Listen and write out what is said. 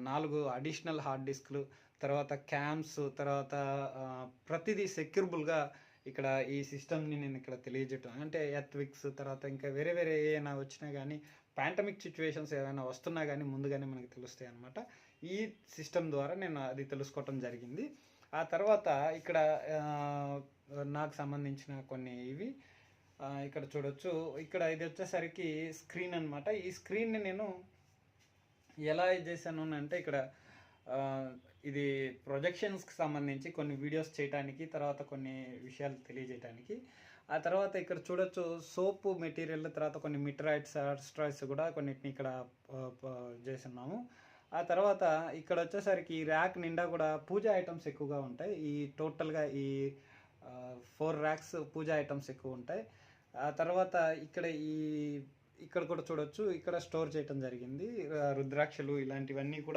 4 additional hard డిస్క్‌లు, తర్వాత cams, తర్వాత ప్రతిదీ సెక్యూరబుల్‌గా ఇక్కడ ఈ సిస్టమ్‌ని నేను ఇక్కడ తెలియజేయటం. అంటే ఎర్త్‌క్వేక్స్, తర్వాత ఇంకా వేరే వేరే ఏయైనా వచ్చినా గానీ, పాండమిక్ సిట్యుయేషన్స్ ఏవైనా వస్తున్నా గానీ ముందుగానే మనకు తెలుస్తాయన్నమాట. ఈ సిస్టమ్ ద్వారా నేను అది తెలుసుకోవటం జరిగింది. ఆ తర్వాత ఇక్కడ ఆహ్, నాకు సంబంధించిన కొన్ని ఇవి ఇక్కడ చూడొచ్చు. ఇక్కడ ఇదొచ్చేసరికి స్క్రీన్ అన్నమాట. ఈ స్క్రీన్‌ని నేను ఎలా ఇది చేశాను అంటే ఇక్కడ ఇది ప్రొజెక్షన్స్కి సంబంధించి కొన్ని వీడియోస్ చేయడానికి, తర్వాత కొన్ని విషయాలు తెలియజేయడానికి. ఆ తర్వాత ఇక్కడ చూడొచ్చు సోప్ మెటీరియల్, తర్వాత కొన్ని మిటరాయిడ్స్, అస్ట్రాయిడ్స్ కూడా కొన్నిటిని ఇక్కడ చేస్తున్నాము. ఆ తర్వాత ఇక్కడ వచ్చేసరికి ఈ ర్యాక్ నిండా కూడా పూజా ఐటమ్స్ ఎక్కువగా ఉంటాయి. ఈ టోటల్గా ఈ 4 ర్యాక్స్ పూజా ఐటమ్స్ ఎక్కువ ఉంటాయి. ఆ తర్వాత ఇక్కడ కూడా చూడొచ్చు, ఇక్కడ స్టోర్ చేయటం జరిగింది రుద్రాక్షలు ఇలాంటివన్నీ కూడా.